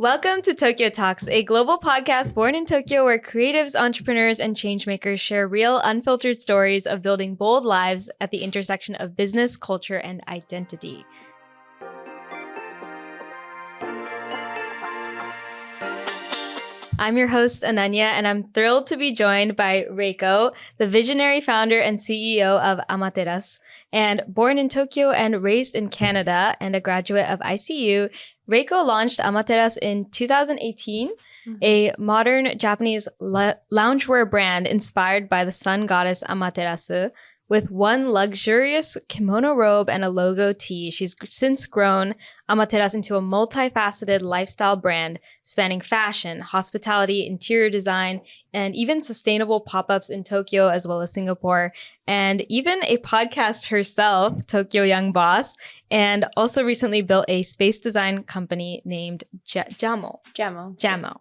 Welcome to Tokyo Talks, a global podcast born in Tokyo where creatives, entrepreneurs, and changemakers share real, unfiltered stories of building bold lives at the intersection of business, culture, and identity. I'm your host, Ananya, and I'm thrilled to be joined by Reiko, the visionary founder and CEO of Amateras. And born in Tokyo and raised in Canada and a graduate of ICU, Reiko launched Amateras in 2018, a modern Japanese loungewear brand inspired by the sun goddess Amaterasu. With one luxurious kimono robe and a logo tee, she's since grown Amateras into a multi-faceted lifestyle brand spanning fashion, hospitality, interior design, and even sustainable pop-ups in Tokyo as well as Singapore, and even a podcast herself, Tokyoyoungboss, and also recently built a space design company named Jamo. Yes.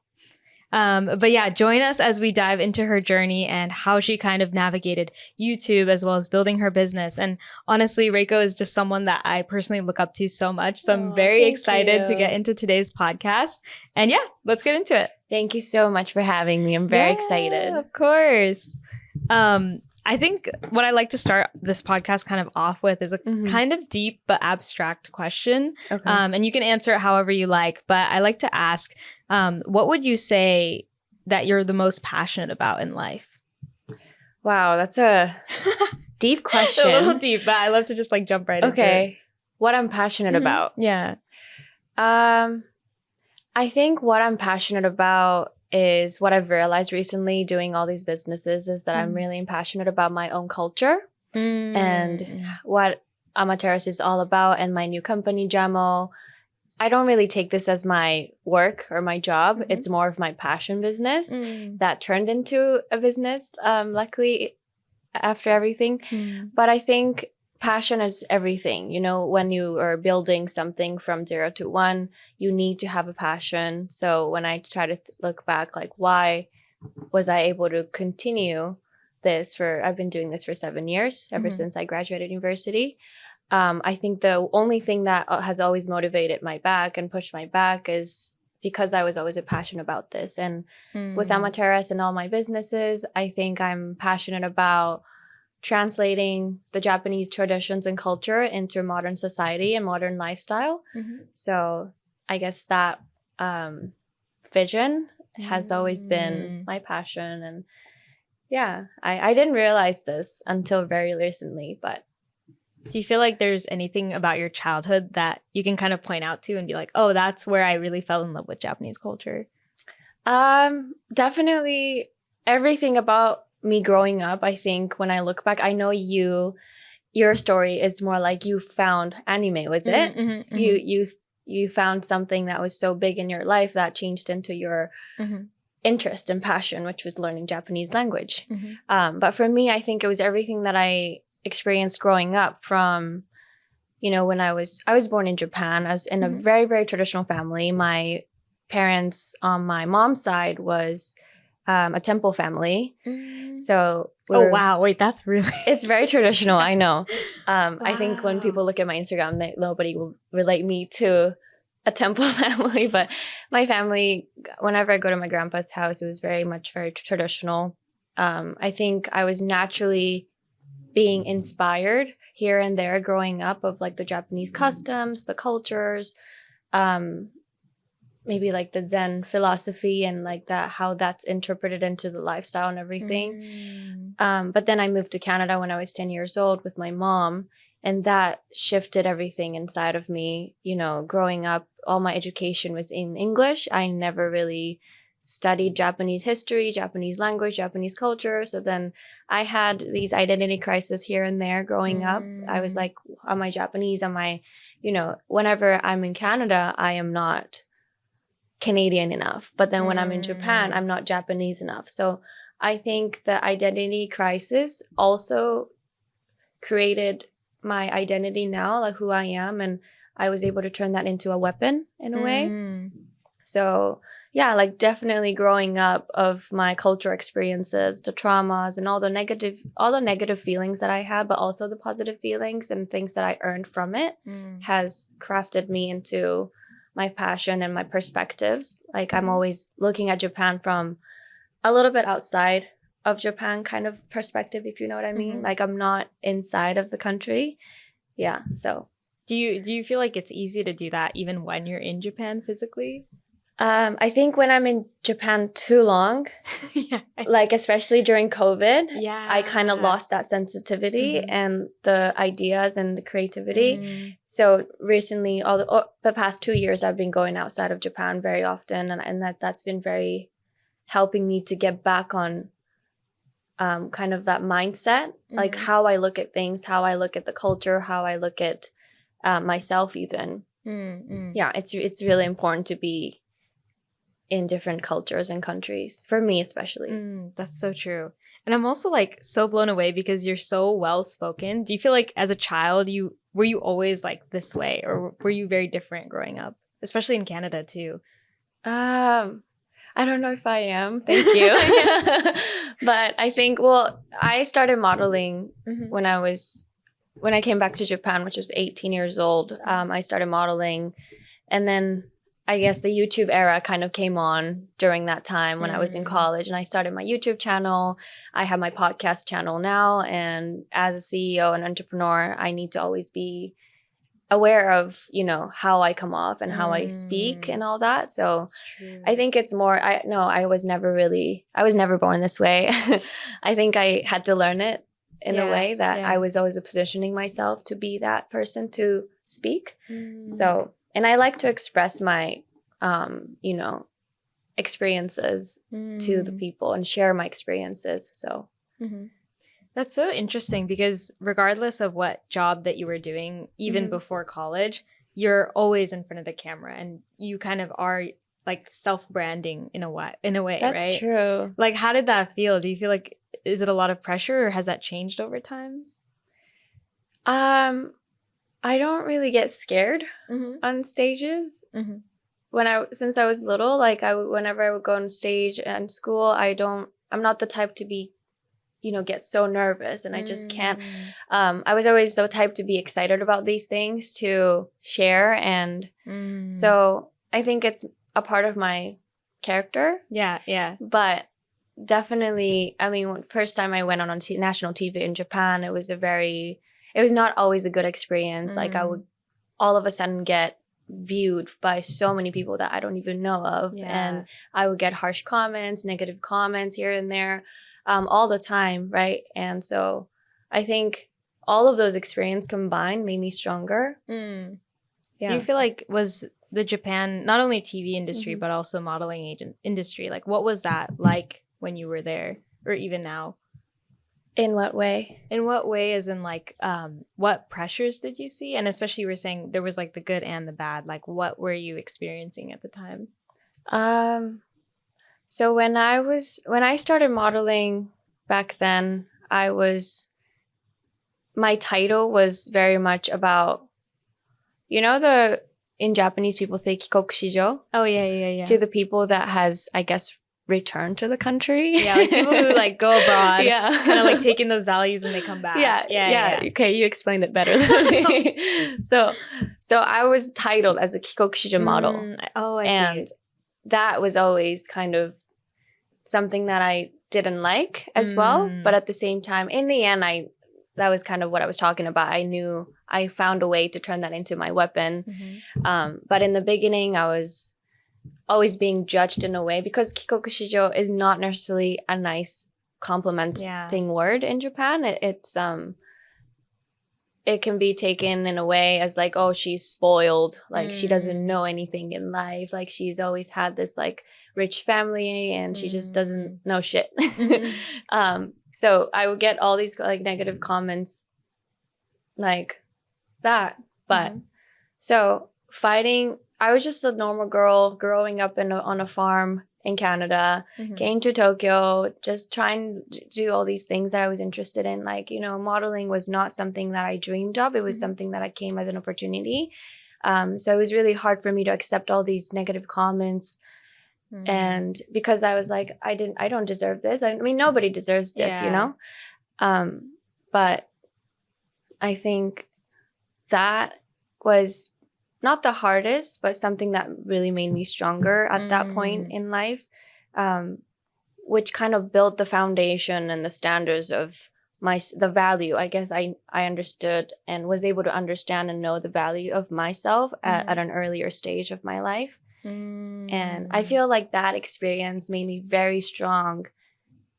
But yeah, join us as we dive into her journey and how she kind of navigated YouTube as well as building her business. And honestly, Reiko is just someone that I personally look up to so much. So I'm very excited to get into today's podcast. And yeah, let's get into it. Thank you so much for having me. I'm very excited. Of course. I think what I like to start this podcast kind of off with is a kind of deep but abstract question. Okay. And you can answer it however you like. But I like to ask, what would you say that you're the most passionate about in life? Wow, that's a deep question. A little deep, but I love to just like jump right into it. Okay. What I'm passionate about. Yeah. I think what I'm passionate about is what I've realized recently doing all these businesses is that I'm really passionate about my own culture and what Amaterasu is all about, and my new company, Jamo. I don't really take this as my work or my job. It's more of my passion business that turned into a business, luckily, after everything. But I think passion is everything. You know, when you are building something from 0 to 1, you need to have a passion. So when I try to look back, like, why was I able to continue this I've been doing this for 7 years, ever since I graduated university. I think the only thing that has always motivated my back and pushed my back is because I was always passionate about this. And with Amateras and all my businesses, I think I'm passionate about translating the Japanese traditions and culture into modern society and modern lifestyle. So I guess that vision has always been my passion. And yeah, I didn't realize this until very recently, but. Do you feel like there's anything about your childhood that you can kind of point out to and be like, oh, that's where I really fell in love with Japanese culture? Definitely everything about me growing up. I think when I look back, I know your story is more like you found anime, was it? You found something that was so big in your life that changed into your interest and passion, which was learning Japanese language. But for me, I think it was everything that I experienced growing up from, you know, when I was born in Japan. I was in a very, very traditional family. My parents on my mom's side was a temple family. So oh wow, wait, that's really it's very traditional. I know. I think when people look at my Instagram, nobody will relate me to a temple family, but my family, whenever I go to my grandpa's house, it was very traditional. I think I was naturally being inspired here and there growing up of like the Japanese customs, the cultures, maybe like the Zen philosophy and like that, how that's interpreted into the lifestyle and everything. But then I moved to Canada when I was 10 years old with my mom, and that shifted everything inside of me. You know, growing up, all my education was in English. I never really studied Japanese history, Japanese language, Japanese culture. So then I had these identity crises here and there growing up. I was like, am I Japanese? Am I, you know, whenever I'm in Canada, I am not Canadian enough. But then when I'm in Japan, I'm not Japanese enough. So I think the identity crisis also created my identity now, like who I am. And I was able to turn that into a weapon in a way. So yeah, like definitely growing up of my cultural experiences, the traumas and all the negative feelings that I had, but also the positive feelings and things that I earned from it has crafted me into my passion and my perspectives. Like I'm always looking at Japan from a little bit outside of Japan kind of perspective, if you know what I mean. Like I'm not inside of the country. Yeah. So do you feel like it's easy to do that even when you're in Japan physically? I think when I'm in Japan too long, like especially during COVID, I kind of lost that sensitivity and the ideas and the creativity. So recently, the past 2 years, I've been going outside of Japan very often, and that's been very helping me to get back on kind of that mindset, like how I look at things, how I look at the culture, how I look at myself even. Yeah, it's really important to be in different cultures and countries, for me especially. That's so true. And I'm also like so blown away because you're so well spoken. Do you feel like as a child were you always like this way, or were you very different growing up, especially in Canada too? I don't know if I am. Thank you. But I think, well, I started modeling when I came back to Japan, which was 18 years old. I started modeling, and then I guess the YouTube era kind of came on during that time when I was in college, and I started my YouTube channel. I have my podcast channel now, and as a CEO and entrepreneur, I need to always be aware of, you know, how I come off and how I speak and all that. So I think it's more, I was never born this way. I think I had to learn it in a way that I was always positioning myself to be that person to speak. So, and I like to express my, you know, experiences to the people and share my experiences. So that's so interesting because regardless of what job that you were doing, even before college, you're always in front of the camera and you kind of are like self-branding in a way, That's right? That's true. Like, how did that feel? Do you feel like, is it a lot of pressure or has that changed over time? I don't really get scared on stages. Since I was little, like whenever I would go on stage in school, I'm not the type to be, you know, get so nervous, and I just can't. I was always the type to be excited about these things to share, and so I think it's a part of my character. Yeah. But definitely, I mean, first time I went on national TV in Japan, it was not always a good experience. Like I would all of a sudden get viewed by so many people that I don't even know of. And I would get harsh comments, negative comments here and there, all the time, right? And so I think all of those experiences combined made me stronger. Do you feel like was the Japan, not only TV industry, but also modeling industry, like what was that like when you were there or even now? In what way? In what way, as in like, what pressures did you see? And especially you were saying there was like the good and the bad. Like what were you experiencing at the time? So when I started modeling back then, my title was very much about, you know, in Japanese people say kikoku shijo. Oh yeah. To the people that has, I guess, return to the country. Yeah, like people who like go abroad. Yeah. Kind of like taking those values and they come back. Yeah. Okay, you explained it better than me. So I was titled as a kikoku shijo model. Oh, I see. And that was always kind of something that I didn't like as well. But at the same time, in the end, that was kind of what I was talking about. I knew I found a way to turn that into my weapon. But in the beginning, I was always being judged in a way because kikoku shijo is not necessarily a nice complimenting word in Japan. It can be taken in a way as like, oh, she's spoiled, like she doesn't know anything in life, like she's always had this like rich family and she just doesn't know shit. So I would get all these like negative comments like that. But so I was just a normal girl growing up on a farm in Canada, came to Tokyo, just trying to do all these things that I was interested in. Like, you know, modeling was not something that I dreamed of. It was something that I came as an opportunity. So it was really hard for me to accept all these negative comments. And because I was like, I don't deserve this. I mean, nobody deserves this, you know? But I think that was not the hardest, but something that really made me stronger at that point in life, which kind of built the foundation and the standards of the value. I guess I understood and was able to understand and know the value of myself at an earlier stage of my life. And I feel like that experience made me very strong.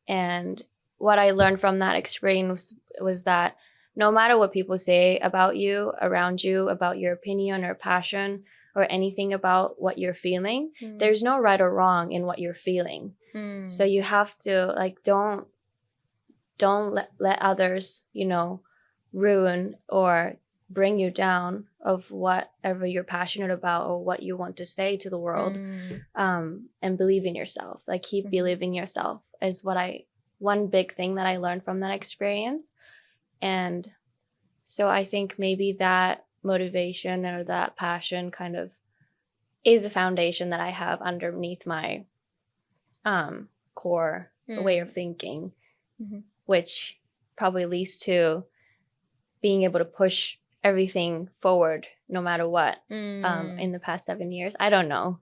And what I learned from that experience was that no matter what people say about you, around you, about your opinion or passion or anything about what you're feeling, there's no right or wrong in what you're feeling. So you have to like, don't let others, ruin or bring you down of whatever you're passionate about or what you want to say to the world. And believe in yourself. Like keep believing yourself is one big thing that I learned from that experience. And so I think maybe that motivation or that passion kind of is a foundation that I have underneath my core way of thinking, which probably leads to being able to push everything forward no matter what in the past 7 years. I don't know.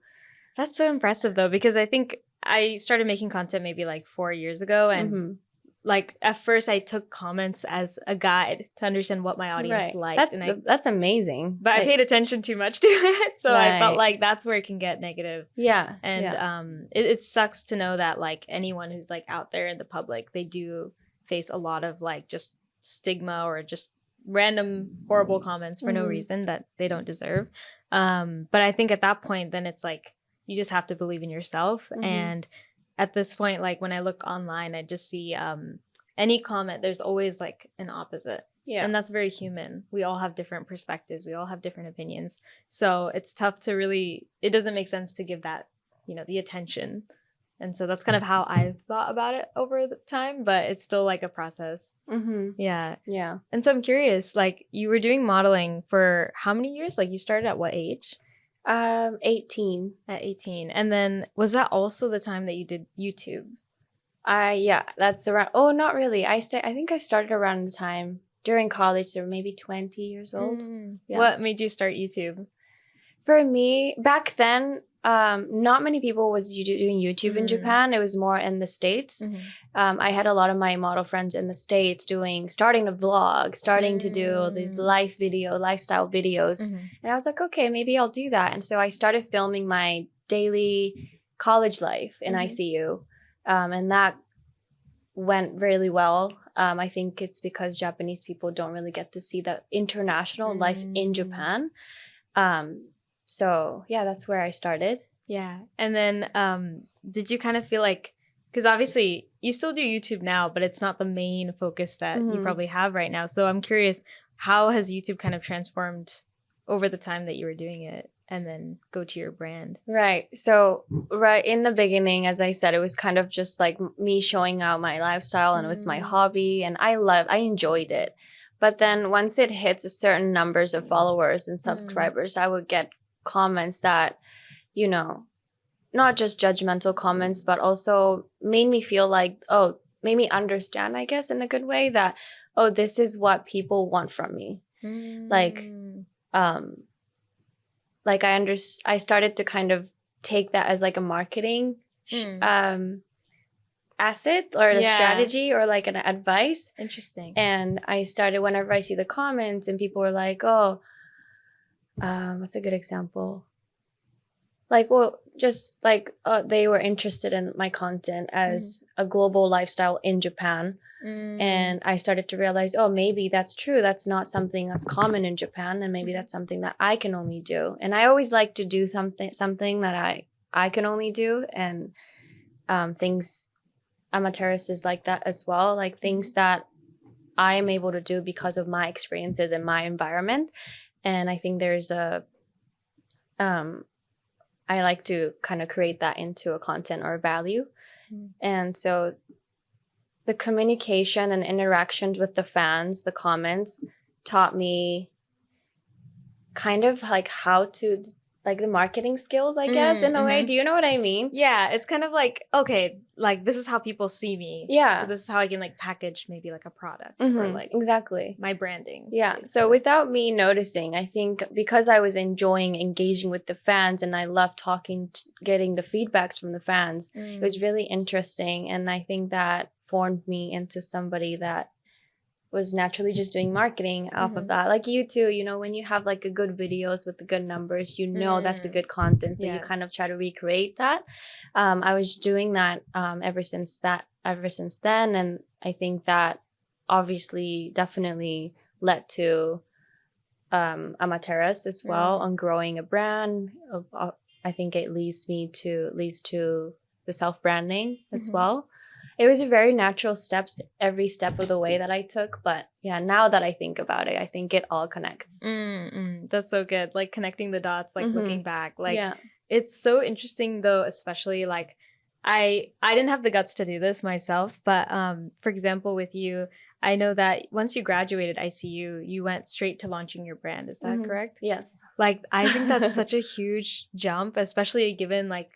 That's so impressive though, because I think I started making content maybe like 4 years ago, and like at first I took comments as a guide to understand what my audience liked. That's amazing. But I paid attention too much to it. So I felt like that's where it can get negative. Yeah. And it sucks to know that like anyone who's like out there in the public, they do face a lot of like just stigma or just random horrible comments for no reason that they don't deserve. But I think at that point, then it's like, you just have to believe in yourself. And at this point, like when I look online, I just see any comment, there's always like an opposite. Yeah. And that's very human. We all have different perspectives. We all have different opinions. So it's tough to really, it doesn't make sense to give that, the attention. And so that's kind of how I've thought about it over the time, but it's still like a process. Yeah. Yeah. And so I'm curious, like you were doing modeling for how many years? Like you started at what age? 18. At 18. And then was that also the time that you did YouTube? Yeah, that's around. Oh, not really. I think I started around the time during college, so maybe 20 years old. Yeah. What made you start YouTube? For me, back then, not many people was doing YouTube in Japan. It was more in the States. I had a lot of my model friends in the States starting to vlog, starting to do these lifestyle videos. And I was like, okay, maybe I'll do that. And so I started filming my daily college life in ICU. And that went really well. I think it's because Japanese people don't really get to see the international life in Japan. So yeah, that's where I started. Yeah. And then did you kind of feel like, because obviously you still do YouTube now, but it's not the main focus that you probably have right now. So I'm curious, how has YouTube kind of transformed over the time that you were doing it and then go to your brand? Right. So right in the beginning, as I said, it was kind of just like me showing out my lifestyle and it was my hobby and I enjoyed it. But then once it hits a certain numbers of followers and subscribers, I would get comments that, not just judgmental comments, but also made me feel like, made me understand, I guess, in a good way that, this is what people want from me. Like I started to kind of take that as like a marketing asset or a strategy or like an advice. Interesting. And I started, whenever I see the comments and people were like, what's a good example? Like, well, just like they were interested in my content as a global lifestyle in Japan. And I started to realize, maybe that's true. That's not something that's common in Japan. And maybe that's something that I can only do. And I always like to do something that I can only do. And things, Amaterasu is like that as well. Like things that I am able to do because of my experiences and my environment. And I think there's I like to kind of create that into a content or a value. And so the communication and interactions with the fans, the comments taught me kind of like how to like the marketing skills, I guess, in a way. Do you know what I mean? Yeah, it's kind of like, okay, like this is how people see me. Yeah. So this is how I can like package maybe like a product or like exactly my branding. Yeah. Basically. So without me noticing, I think because I was enjoying engaging with the fans and I loved getting the feedbacks from the fans, it was really interesting. And I think that formed me into somebody that was naturally just doing marketing off of that. Like you too, you know, when you have like a good videos with the good numbers, you know that's a good content. So you kind of try to recreate that. I was doing that ever since then. And I think that obviously definitely led to Amateras as well on growing a brand. I think it leads to the self-branding as well. It was a very natural steps every step of the way that I took. But yeah, now that I think about it, I think it all connects. That's so good. Like connecting the dots, like looking back. Like it's so interesting though, especially like I didn't have the guts to do this myself. But for example, with you, I know that once you graduated ICU, you went straight to launching your brand. Is that correct? Yes. Like, I think that's such a huge jump, especially given like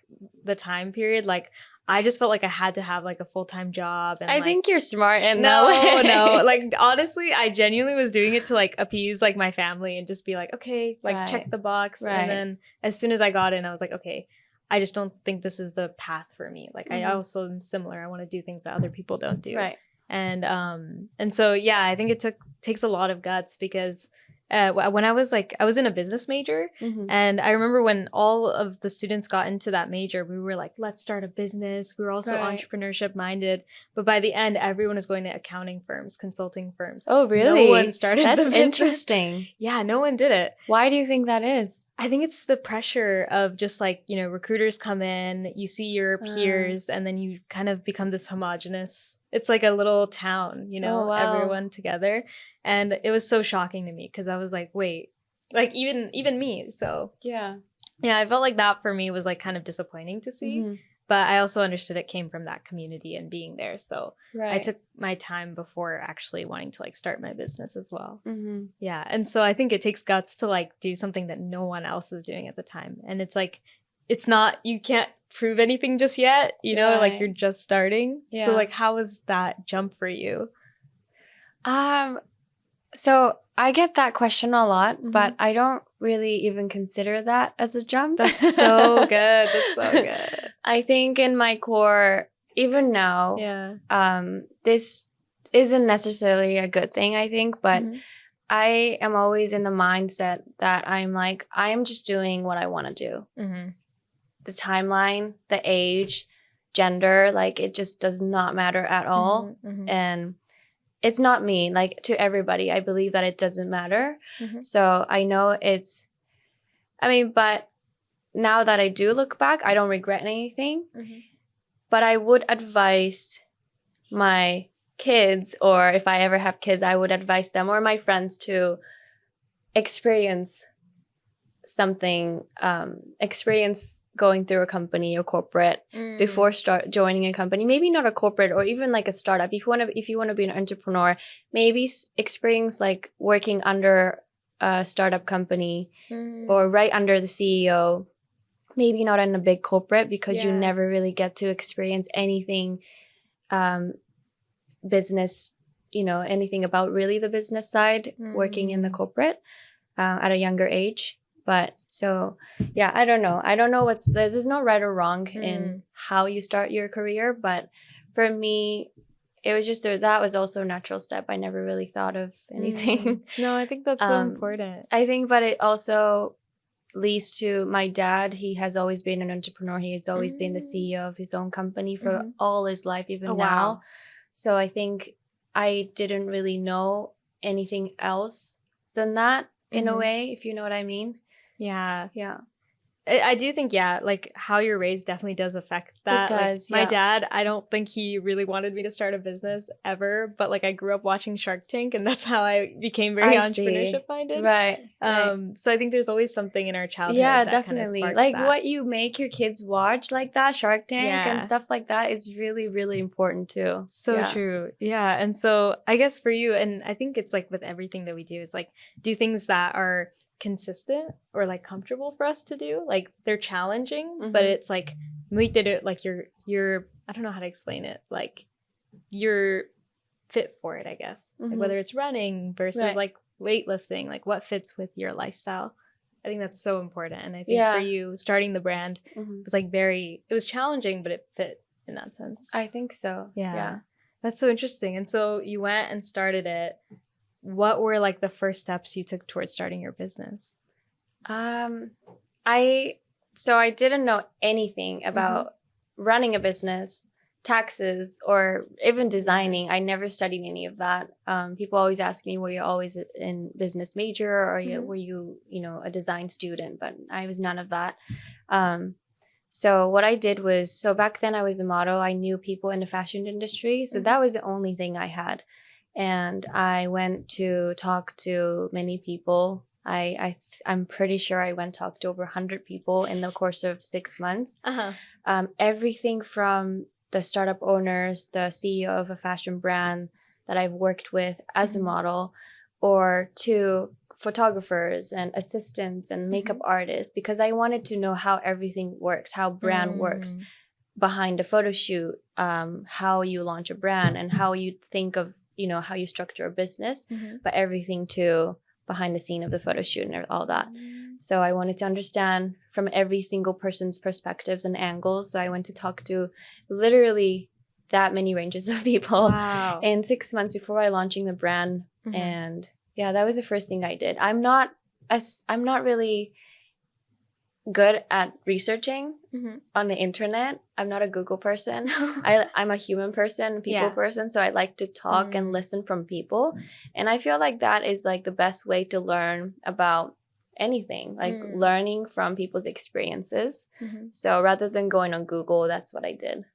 the time period. Like, I just felt like I had to have like a full-time job. And I think you're smart in that way. No. Like, honestly, I genuinely was doing it to like appease like my family and just be like, okay, like check the box. And then as soon as I got in, I was like, okay, I just don't think this is the path for me. Like, I also am similar. I want to do things that other people don't do. Right. And so, yeah, I think it takes a lot of guts because when I was in a business major, and I remember when all of the students got into that major, we were like, let's start a business. We were also entrepreneurship minded, but by the end, everyone was going to accounting firms, consulting firms. Oh, really? No one started. That's the business. Interesting. Yeah, no one did it. Why do you think that is? I think it's the pressure of just like, you know, recruiters come in, you see your peers, and then you kind of become this homogenous. It's like a little town, you know, everyone together. And it was so shocking to me because I was like, wait, like even me. So yeah, I felt like that for me was like kind of disappointing to see. But I also understood it came from that community and being there. So I took my time before actually wanting to like start my business as well. Yeah. And so I think it takes guts to like do something that no one else is doing at the time. And it's like, it's not, you can't prove anything just yet, you know, like you're just starting. Yeah. So like, how was that jump for you? So I get that question a lot, but I don't really even consider that as a jump. That's so good. That's so good. I think in my core, even now, this isn't necessarily a good thing, I think, but I am always in the mindset that I'm like, I am just doing what I want to do. The timeline, the age, gender, like it just does not matter at all. And it's not me, like to everybody. I believe that it doesn't matter. So I know but now that I do look back, I don't regret anything. But I would advise my kids, or if I ever have kids, I would advise them or my friends to experience something, experience going through a company or corporate before joining a company. Maybe not a corporate or even like a startup. If you want to be an entrepreneur, maybe experience like working under a startup company or right under the CEO. Maybe not in a big corporate because you never really get to experience anything business, you know, anything about really the business side working in the corporate at a younger age. But so, yeah, I don't know. I don't know there's no right or wrong in how you start your career. But for me, it was just that was also a natural step. I never really thought of anything. No, I think that's so important. I think, but it also leads to my dad. He has always been an entrepreneur. He has always been the CEO of his own company for all his life, even now. So I think I didn't really know anything else than that in a way, if you know what I mean. Yeah. I do think, like how you're raised definitely does affect that. It does, like, my dad, I don't think he really wanted me to start a business ever, but like I grew up watching Shark Tank and that's how I became very entrepreneurship minded. Right. So I think there's always something in our childhood that definitely. Kind of like that. What you make your kids watch like that, Shark Tank and stuff like that is really, really important too. So true. Yeah. And so I guess for you, and I think it's like with everything that we do, it's like do things that are consistent or like comfortable for us to do. Like they're challenging, Mm-hmm. but it's like like you're I don't know how to explain it. Like you're fit for it, I guess. Mm-hmm. Like whether it's running versus like weightlifting, like what fits with your lifestyle. I think that's so important. And I think for you starting the brand was like it was challenging, but it fit in that sense. I think so. Yeah. That's so interesting. And so you went and started it. What were like the first steps you took towards starting your business? I didn't know anything about running a business, taxes, or even designing. I never studied any of that. People always ask me, were you always in business major, or were you, a design student? But I was none of that. So what I did was, back then I was a model. I knew people in the fashion industry. So that was the only thing I had. And I went to talk to many people. I'm pretty sure I went to talk to over 100 people in the course of 6 months. Everything from the startup owners, the CEO of a fashion brand that I've worked with as a model, or to photographers and assistants and makeup artists, because I wanted to know how everything works, how brand works behind a photo shoot, how you launch a brand, and how you think of, how you structure a business, but everything to behind the scene of the photo shoot and all that. So I wanted to understand from every single person's perspectives and angles. So I went to talk to literally that many ranges of people in 6 months before I launching the brand. And yeah, that was the first thing I did. I'm not really good at researching on the internet. I'm not a Google person. I'm a human person, people person. So I like to talk and listen from people. And I feel like that is like the best way to learn about anything, like learning from people's experiences. So rather than going on Google, that's what I did.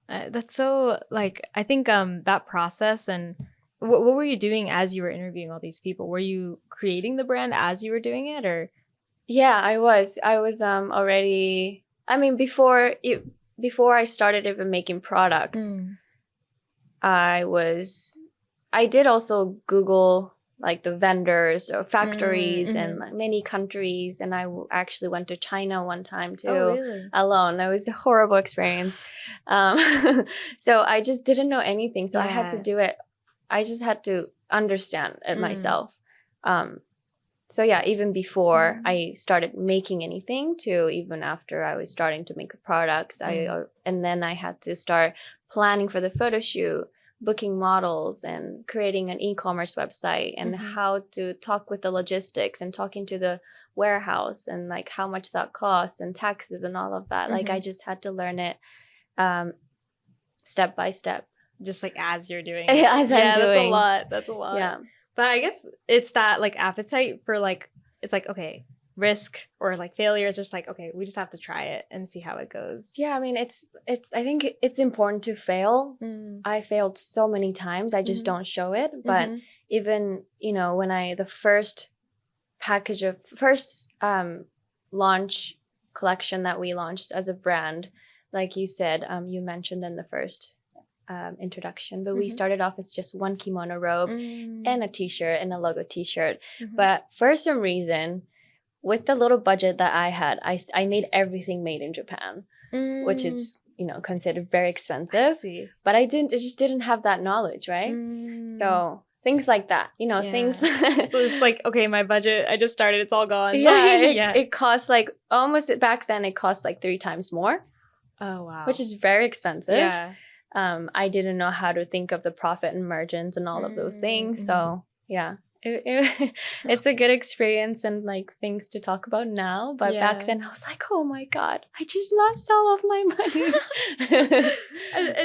That's so like, I think that process and what were you doing as you were interviewing all these people? Were you creating the brand as you were doing it, or? Yeah, I was already, I mean, before I started even making products, I did also Google like the vendors or factories and like many countries. And I actually went to China one time too, alone. That was a horrible experience. So I just didn't know anything. So I had to do it. I just had to understand it myself. So yeah, even before I started making anything to even after I was starting to make the products, and then I had to start planning for the photo shoot, booking models, and creating an e-commerce website, and how to talk with the logistics and talking to the warehouse and like how much that costs and taxes and all of that. Like I just had to learn it step by step. Just like as you're doing it. As I'm doing. That's a lot. Yeah. But I guess it's that like appetite for like, it's like, okay, risk or like failure is just like, okay, we just have to try it and see how it goes. Yeah, I mean, I think it's important to fail. I failed so many times. I just don't show it. But even, when the first launch collection that we launched as a brand, like you said, you mentioned in the first introduction, but we started off as just one kimono robe and a t-shirt and a logo t-shirt. But for some reason, with the little budget that I had, I made everything made in Japan, which is considered very expensive. But I just didn't have that knowledge, right? So things like that, things. So it's like, okay, my budget, I just started, it's all gone. It costs like back then it cost like 3 times more. Oh wow, which is very expensive. I didn't know how to think of the profit and margins and all of those things. So yeah, it's a good experience and like things to talk about now. But back then I was like, oh my God, I just lost all of my money.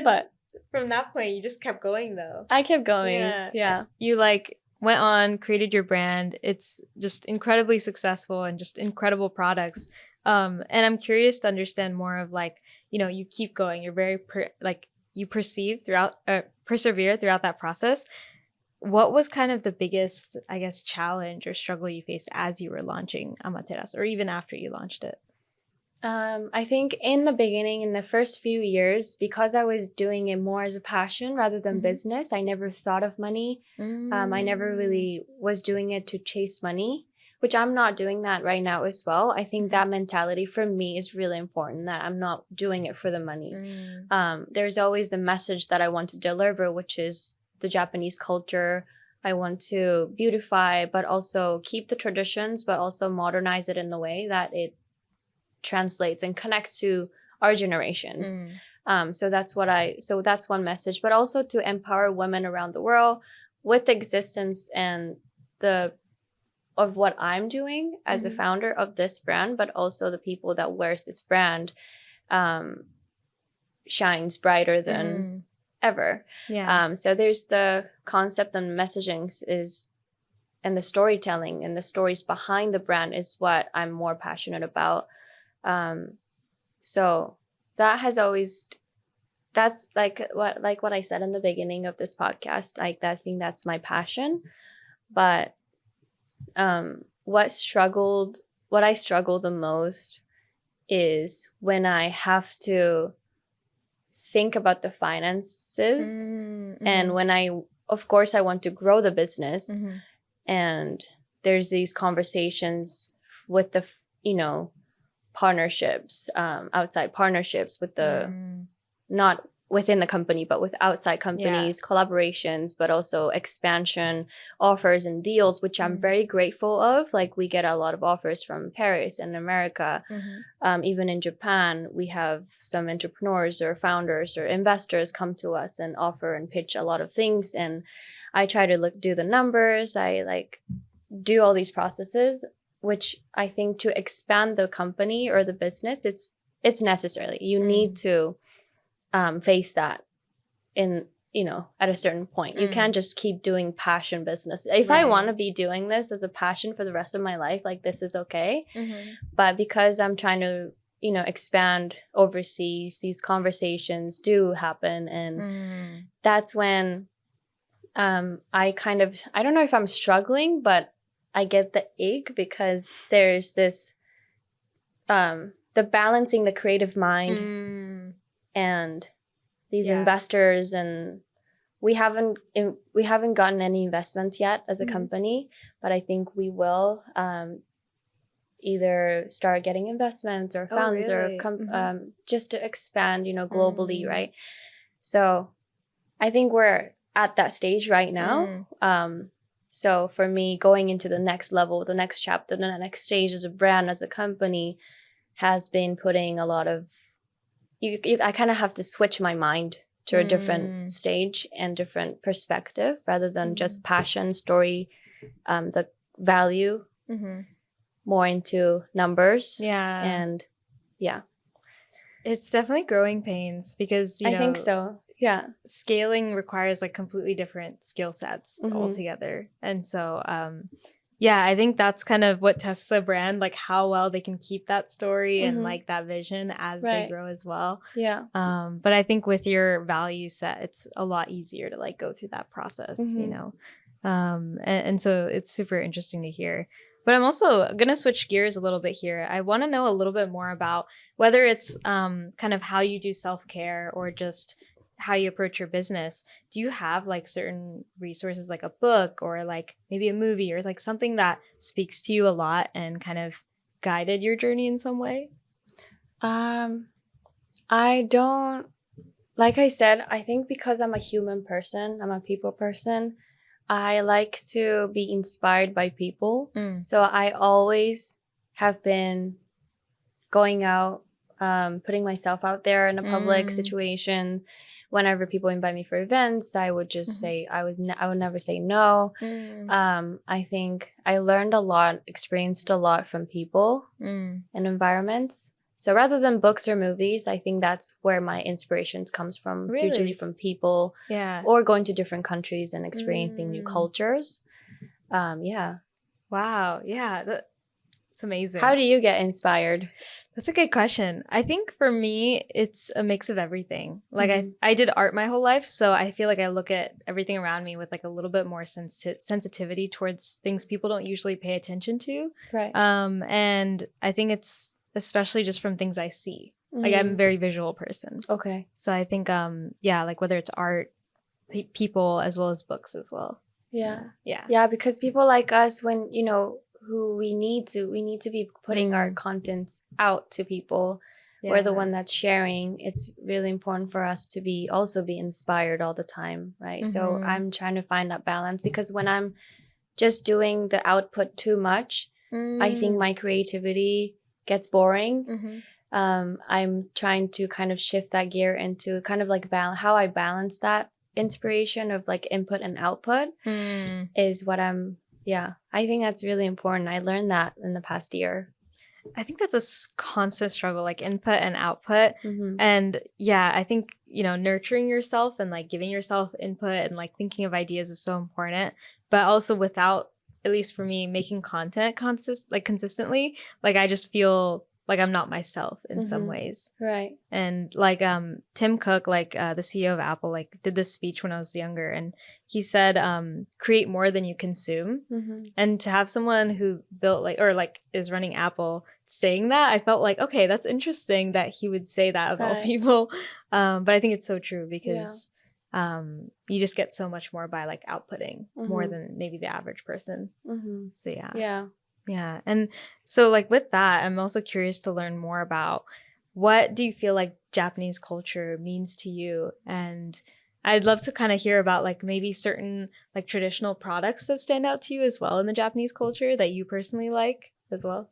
But from that point, you just kept going though. I kept going. Yeah. You like went on, created your brand. It's just incredibly successful and just incredible products. And I'm curious to understand more of like, you keep going. You're very you persevere throughout that process. What was kind of the biggest, I guess, challenge or struggle you faced as you were launching Amateras, or even after you launched it? I think in the beginning, in the first few years, because I was doing it more as a passion rather than business, I never thought of money. I never really was doing it to chase money, which I'm not doing that right now as well. I think that mentality for me is really important, that I'm not doing it for the money. There's always the message that I want to deliver, which is the Japanese culture. I want to beautify, but also keep the traditions, but also modernize it in a way that it translates and connects to our generations. So that's one message, but also to empower women around the world with the existence and of what I'm doing as a founder of this brand, but also the people that wears this brand shines brighter than ever. So there's the concept and messaging and the storytelling and the stories behind the brand is what I'm more passionate about. So that has always, that's like what I said in the beginning of this podcast, like I think that's my passion. But what I struggle the most is when I have to think about the finances and when of course I want to grow the business and there's these conversations with the partnerships, outside partnerships with the not within the company but with outside companies, collaborations, but also expansion offers and deals, which I'm very grateful of. Like we get a lot of offers from Paris and America. Even in Japan, we have some entrepreneurs or founders or investors come to us and offer and pitch a lot of things, and I try to do the numbers. I do all these processes, which I think to expand the company or the business, it's necessary. You need to face that in at a certain point. You can't just keep doing passion business. If I want to be doing this as a passion for the rest of my life, like this is okay. But because I'm trying to expand overseas, these conversations do happen, and that's when I don't know if I'm struggling, but I get the ache because there's this the balancing the creative mind and these investors, and we haven't gotten any investments yet as a company, but I think we will either start getting investments or funds or just to expand globally, right? So I think we're at that stage right now. So for me, going into the next level, the next chapter, the next stage as a brand, as a company, has been putting a lot of I kind of have to switch my mind to a different stage and different perspective rather than just passion, story, the value, more into numbers. And it's definitely growing pains because I think so. Scaling requires like completely different skill sets altogether. And so I think that's kind of what tests a brand, like how well they can keep that story and like that vision as they grow as well. But I think with your value set, it's a lot easier to like go through that process, and so it's super interesting to hear. But I'm also going to switch gears a little bit here. I want to know a little bit more about whether it's kind of how you do self-care or just how you approach your business. Do you have like certain resources, like a book or like maybe a movie or like something that speaks to you a lot and kind of guided your journey in some way? I don't, like I said, I think because I'm a human person, I'm a people person, I like to be inspired by people. So I always have been going out, putting myself out there in a public situation. Whenever people invite me for events, I would just say I would never say no. I think I learned a lot, experienced a lot from people and environments. So rather than books or movies, I think that's where my inspirations comes from. Really? Usually from people, or going to different countries and experiencing new cultures. Wow, it's amazing. How do you get inspired? That's a good question. I think for me, it's a mix of everything. Like I did art my whole life, so I feel like I look at everything around me with like a little bit more sensitivity towards things people don't usually pay attention to. Right. And I think it's especially just from things I see. Like I'm a very visual person. Okay. So I think, like whether it's art, people, as well as books as well. Yeah, because people like us, when who we need to be putting our contents out to people. We're the one that's sharing. It's really important for us to also be inspired all the time, right? So I'm trying to find that balance, because when I'm just doing the output too much, I think my creativity gets boring. I'm trying to kind of shift that gear into kind of like how I balance that inspiration of like input and output is what I think that's really important. I learned that in the past year. I think that's a constant struggle, like input and output. And yeah, I think, nurturing yourself and like giving yourself input and like thinking of ideas is so important. But also without, at least for me, making content consistently, like I just feel like I'm not myself in some ways. Right. And like Tim Cook, like the CEO of Apple, like did this speech when I was younger, and he said, create more than you consume. And to have someone who built is running Apple saying that, I felt like, okay, that's interesting that he would say that of all people. But I think it's so true, because you just get so much more by like outputting more than maybe the average person. So yeah. And so like with that, I'm also curious to learn more about, what do you feel like Japanese culture means to you? And I'd love to kind of hear about like maybe certain like traditional products that stand out to you as well in the Japanese culture that you personally like as well.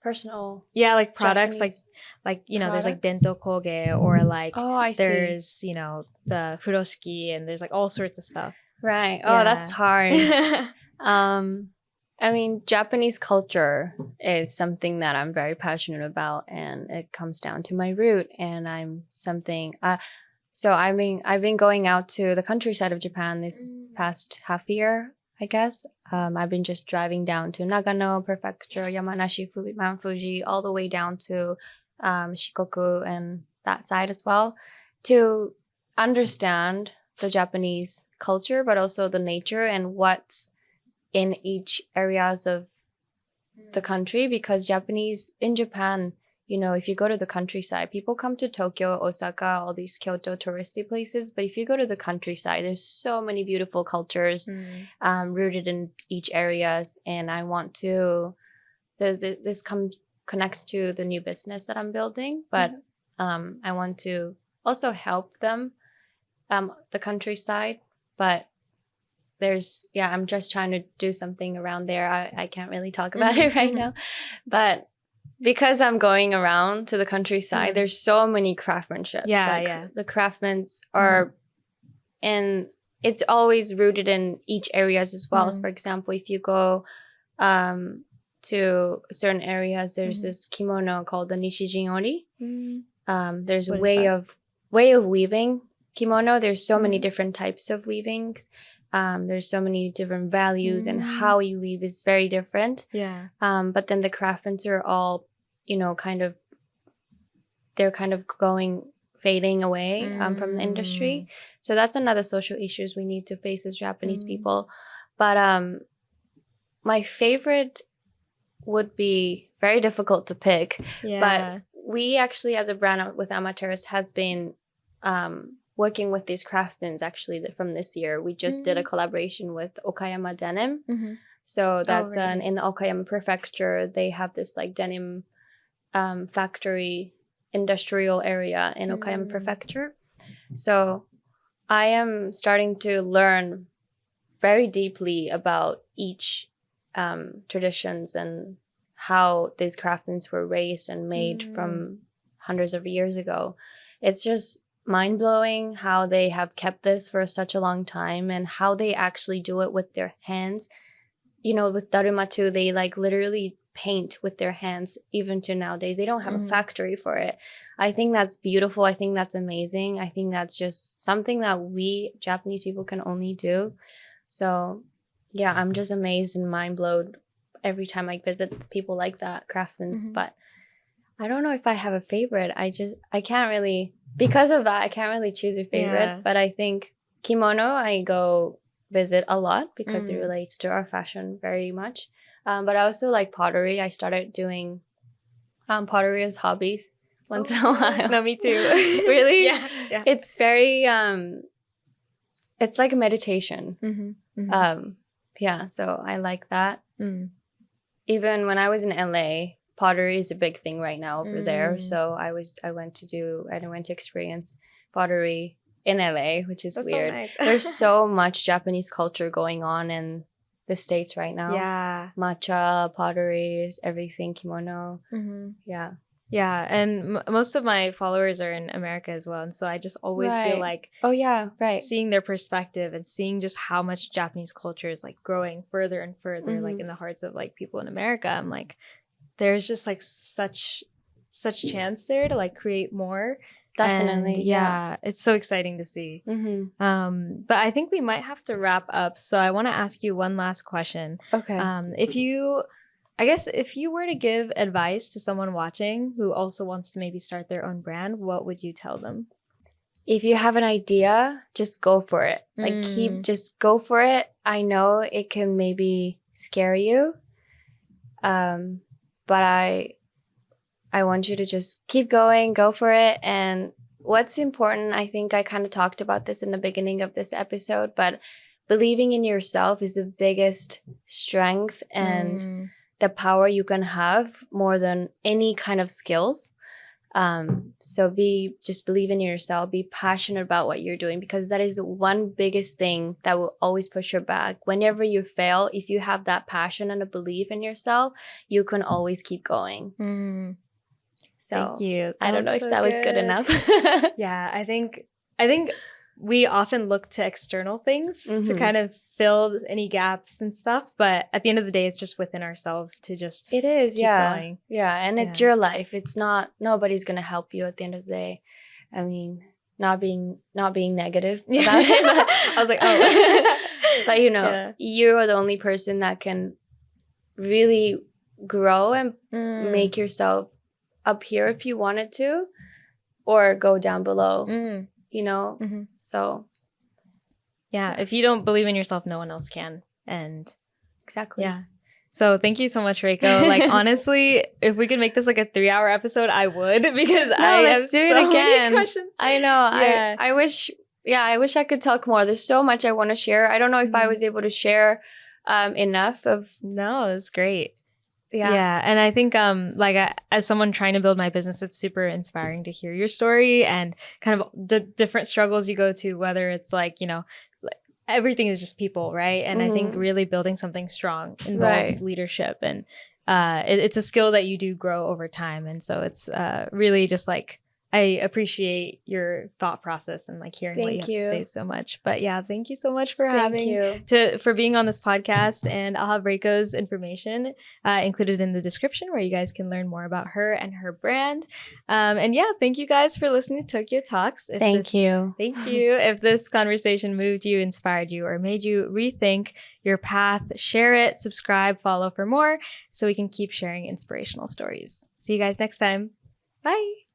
Personal. Yeah, like products, Japanese like products? there's like dento koge, or like I there's see. the furoshiki, and there's like all sorts of stuff. Right. Yeah. Oh, that's hard. I mean, Japanese culture is something that I'm very passionate about, and it comes down to my root. And so I've been going out to the countryside of Japan this past half year, I guess. I've been just driving down to Nagano Prefecture, Yamanashi, Mount Fuji, all the way down to Shikoku and that side as well, to understand the Japanese culture, but also the nature and what's in each areas of the country. Because in Japan, if you go to the countryside, people come to Tokyo, Osaka, all these Kyoto touristy places. But if you go to the countryside, there's so many beautiful cultures rooted in each areas. And I want to, this connects to the new business that I'm building, but I want to also help them, the countryside. But I'm just trying to do something around there. I can't really talk about it right now, but because I'm going around to the countryside, there's so many craftsmanships. The craftsmen are, and it's always rooted in each areas as well. So for example, if you go to certain areas, there's this kimono called the Nishijin Ori. There's a way of weaving kimono. There's so many different types of weaving. There's so many different values, and how you weave is very different. But then the craftsmen are all, they're kind of fading away from the industry. So that's another social issues we need to face as Japanese people. But my favorite would be very difficult to pick. But we actually, as a brand with Amaterasu, has been working with these craftsmen actually from this year. We just did a collaboration with Okayama Denim. So that's in the Okayama Prefecture. They have this like denim factory industrial area in Okayama Prefecture. So I am starting to learn very deeply about each traditions and how these craftsmen were raised and made from hundreds of years ago. It's just mind-blowing how they have kept this for such a long time, and how they actually do it with their hands. With daruma too, they like literally paint with their hands even to nowadays. They don't have a factory for it. I think that's beautiful. I think that's amazing. I think that's just something that we Japanese people can only do. So yeah, I'm just amazed and mind blown every time I visit people like that, craftsmen. But I don't know if I have a favorite. I can't really, because of that, I can't really choose a favorite. But I think kimono, I go visit a lot because it relates to our fashion very much. But I also like pottery. I started doing pottery as hobbies once in a while. No, me too. Really? Yeah. It's very, it's like a meditation. Yeah, so I like that. even when I was in LA, pottery is a big thing right now over there. So I went to experience pottery in LA, which is That's weird. so nice. There's so much Japanese culture going on in the States right now. Yeah. Matcha, pottery, everything, kimono. Yeah. Yeah, and most of my followers are in America as well, and so I just always feel like seeing their perspective and seeing just how much Japanese culture is like growing further and further, like in the hearts of like people in America. I'm like, there's just like such chance there to like create more. Definitely, and yeah, it's so exciting to see. But I think we might have to wrap up, so I want to ask you one last question. Okay. If you were to give advice to someone watching who also wants to maybe start their own brand, what would you tell them? If you have an idea, just go for it. Like just go for it. I know it can maybe scare you. But I want you to just keep going, go for it. And what's important, I think I kind of talked about this in the beginning of this episode, but believing in yourself is the biggest strength and the power you can have more than any kind of skills. So just believe in yourself, be passionate about what you're doing, because that is one biggest thing that will always push you back. Whenever you fail, if you have that passion and a belief in yourself, you can always keep going. So thank you. I don't know if that was good enough. Yeah, I think we often look to external things to kind of fill any gaps and stuff, but at the end of the day, it's just within ourselves to just keep going. And it's your life. It's not, nobody's gonna help you at the end of the day. I mean, not being negative about it, but I was like, oh. But you are the only person that can really grow and make yourself up here if you wanted to, or go down below. So yeah, if you don't believe in yourself, no one else can. And exactly. Yeah. So thank you so much, Reiko. Like, honestly, if we could make this like a 3-hour episode, I would, because let's do it again. Many questions. I know. Yeah. I wish I could talk more. There's so much I want to share. I don't know if I was able to share enough of. No, it was great. Yeah. And I think as someone trying to build my business, it's super inspiring to hear your story and kind of the different struggles you go to, whether it's like, everything is just people, right? And I think really building something strong involves leadership, and it's a skill that you do grow over time. And so it's really just like, I appreciate your thought process and like hearing what you have to say so much. But yeah, thank you so much for for being on this podcast. And I'll have Reiko's information included in the description, where you guys can learn more about her and her brand. And yeah, thank you guys for listening to Tokyo Talks. Thank you. If this conversation moved you, inspired you, or made you rethink your path, share it, subscribe, follow for more, so we can keep sharing inspirational stories. See you guys next time. Bye.